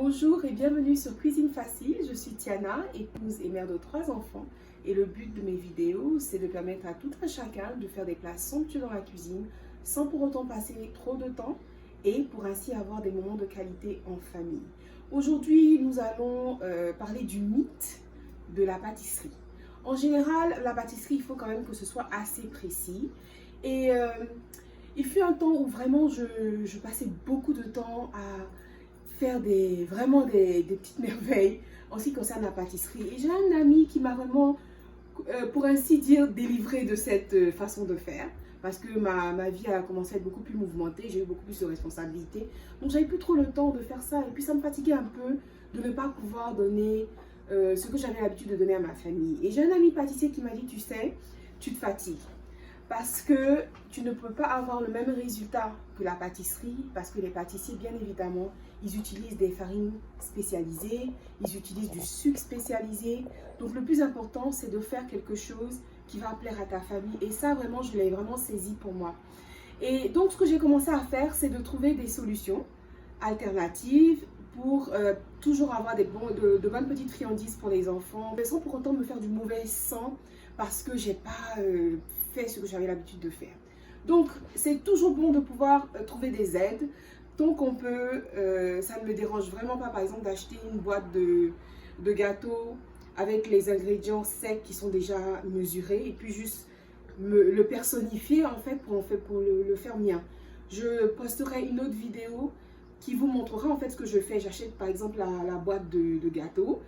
Bonjour et bienvenue sur Cuisine Facile, je suis Tiana, épouse et mère de 3 enfants et le but de mes vidéos c'est de permettre à tout un chacun de faire des plats somptueux dans la cuisine sans pour autant passer trop de temps et pour ainsi avoir des moments de qualité en famille. Aujourd'hui nous allons parler du mythe de la pâtisserie. En général la pâtisserie il faut quand même que ce soit assez précis et il fut un temps où vraiment je passais beaucoup de temps à faire vraiment des petites merveilles en ce qui concerne la pâtisserie. Et j'ai un ami qui m'a vraiment, pour ainsi dire, délivré de cette façon de faire. Parce que ma vie a commencé à être beaucoup plus mouvementée, j'ai eu beaucoup plus de responsabilités. Donc j'avais plus trop le temps de faire ça. Et puis ça me fatiguait un peu de ne pas pouvoir donner ce que j'avais l'habitude de donner à ma famille. Et j'ai un ami pâtissier qui m'a dit, tu sais, tu te fatigues. Parce que tu ne peux pas avoir le même résultat que la pâtisserie, parce que les pâtissiers, bien évidemment, ils utilisent des farines spécialisées, ils utilisent du sucre spécialisé. Donc le plus important, c'est de faire quelque chose qui va plaire à ta famille. Et ça, vraiment, je l'ai vraiment saisi pour moi. Et donc, ce que j'ai commencé à faire, c'est de trouver des solutions alternatives pour toujours avoir de bonnes petites friandises pour les enfants, sans pour autant me faire du mauvais sang, parce que j'ai pas fait ce que j'avais l'habitude de faire. Donc, c'est toujours bon de pouvoir trouver des aides. Tant qu'on peut, ça ne me dérange vraiment pas, par exemple, d'acheter une boîte de gâteaux avec les ingrédients secs qui sont déjà mesurés et puis juste le personnifier en fait pour le faire mien. Je posterai une autre vidéo qui vous montrera en fait ce que je fais. J'achète par exemple la boîte de gâteaux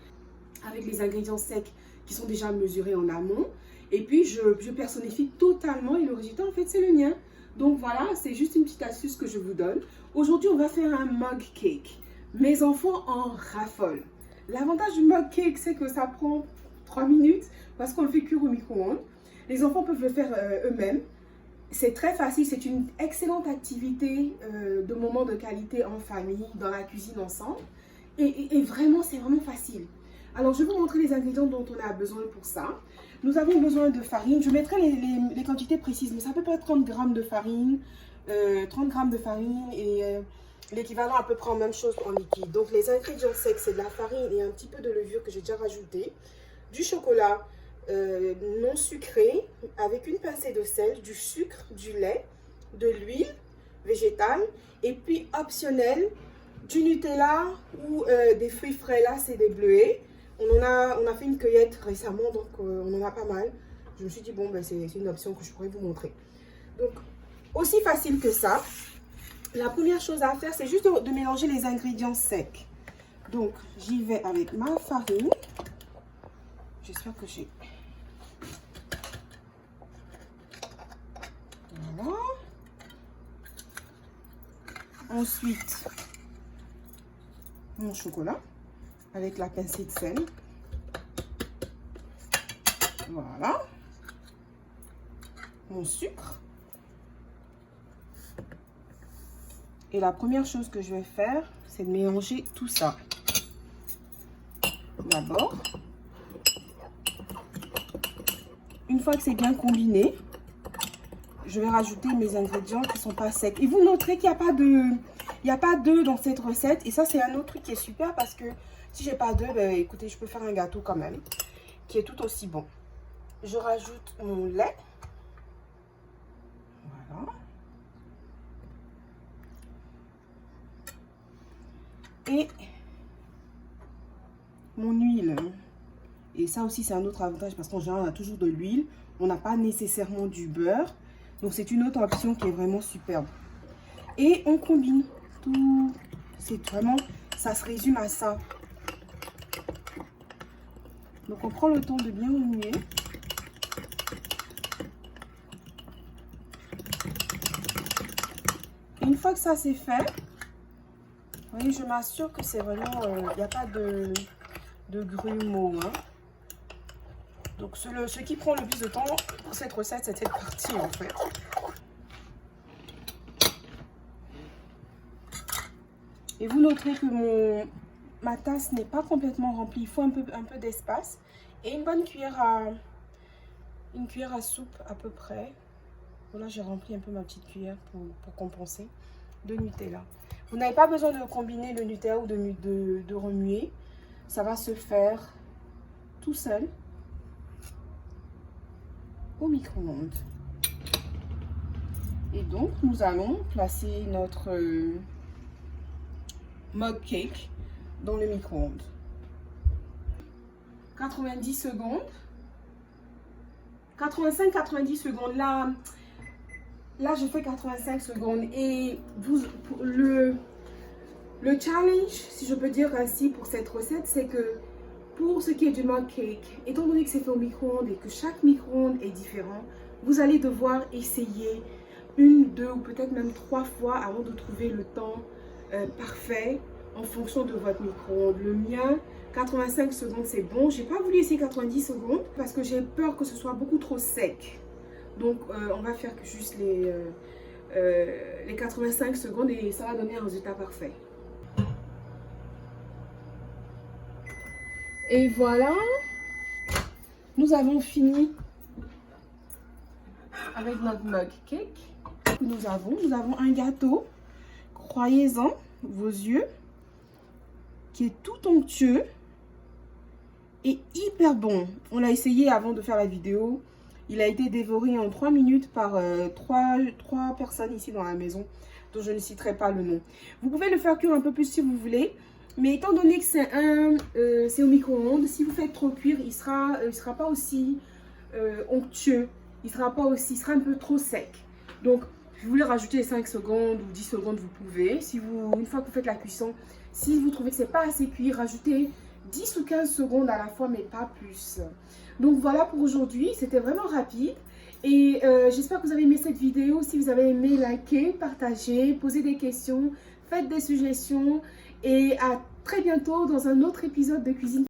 avec les ingrédients secs qui sont déjà mesurés en amont. Et puis, je personnifie totalement et le résultat, en fait, c'est le mien. Donc, voilà, c'est juste une petite astuce que je vous donne. Aujourd'hui, on va faire un mug cake. Mes enfants en raffolent. L'avantage du mug cake, c'est que ça prend 3 minutes parce qu'on le fait cuire au micro-ondes. Les enfants peuvent le faire eux-mêmes. C'est très facile, c'est une excellente activité de moment de qualité en famille, dans la cuisine ensemble. Et vraiment, c'est vraiment facile. Alors, je vais vous montrer les ingrédients dont on a besoin pour ça. Nous avons besoin de farine. Je mettrai les quantités précises, mais ça peut pas être 30 grammes de farine, 30 grammes de farine et l'équivalent à peu près en même chose en liquide. Donc, les ingrédients secs, c'est de la farine et un petit peu de levure que j'ai déjà rajouté, du chocolat non sucré avec une pincée de sel, du sucre, du lait, de l'huile végétale et puis optionnel, du Nutella ou des fruits frais. Là, c'est des bleuets. On a fait une cueillette récemment, donc on en a pas mal. Je me suis dit, bon, ben, c'est une option que je pourrais vous montrer. Donc, aussi facile que ça. La première chose à faire, c'est juste de mélanger les ingrédients secs. Donc, j'y vais avec ma farine. J'espère que j'ai... Voilà. Ensuite, mon chocolat avec la pincée de sel. Voilà. Mon sucre. Et la première chose que je vais faire, c'est de mélanger tout ça. D'abord, une fois que c'est bien combiné, je vais rajouter mes ingrédients qui ne sont pas secs. Et vous noterez qu'il n'y a pas d'œufs dans cette recette. Et ça, c'est un autre truc qui est super parce que si j'ai pas d'œufs, ben, écoutez, je peux faire un gâteau quand même, qui est tout aussi bon. Je rajoute mon lait. Voilà. Et mon huile. Et ça aussi, c'est un autre avantage parce qu'en général, on a toujours de l'huile. On n'a pas nécessairement du beurre. Donc, c'est une autre option qui est vraiment superbe. Et on combine tout. C'est vraiment, ça se résume à ça. Donc, on prend le temps de bien remuer. Et une fois que ça c'est fait, vous voyez, je m'assure que c'est vraiment, il n'y a pas de grumeaux. Hein. Donc, ce qui prend le plus de temps pour cette recette, c'est cette partie en fait. Et vous noterez que ma tasse n'est pas complètement remplie. Il faut un peu d'espace. Et une bonne cuillère à soupe à peu près. Voilà, j'ai rempli un peu ma petite cuillère pour compenser de Nutella. Vous n'avez pas besoin de combiner le Nutella ou de remuer. Ça va se faire tout seul au micro-ondes. Et donc, nous allons placer notre mug cake dans le micro-ondes. 90 secondes. 85-90 secondes. Là, je fais 85 secondes. Et le challenge, si je peux dire ainsi, pour cette recette, c'est que pour ce qui est du mug cake, étant donné que c'est fait au micro-ondes et que chaque micro-ondes est différent, vous allez devoir essayer 1, 2 ou peut-être même 3 fois avant de trouver le temps parfait en fonction de votre micro-ondes. Le mien, 85 secondes, c'est bon. J'ai pas voulu essayer 90 secondes parce que j'ai peur que ce soit beaucoup trop sec. Donc, on va faire juste les 85 secondes et ça va donner un résultat parfait. Et voilà, nous avons fini avec notre mug cake. Nous avons un gâteau, croyez-en vos yeux, qui est tout onctueux et hyper bon. On l'a essayé avant de faire la vidéo. Il a été dévoré en 3 minutes par 3 personnes ici dans la maison, dont je ne citerai pas le nom. Vous pouvez le faire cuire un peu plus si vous voulez. Mais étant donné que c'est au micro-ondes, si vous faites trop cuire, il sera pas aussi onctueux. Il sera un peu trop sec. Donc, je voulais rajouter les 5 secondes ou 10 secondes, vous pouvez. Une fois que vous faites la cuisson, si vous trouvez que c'est pas assez cuit, rajoutez 10 ou 15 secondes à la fois, mais pas plus. Donc, voilà pour aujourd'hui. C'était vraiment rapide. Et j'espère que vous avez aimé cette vidéo. Si vous avez aimé, likez, partagez, posez des questions, faites des suggestions. Et à très bientôt dans un autre épisode de Cuisine.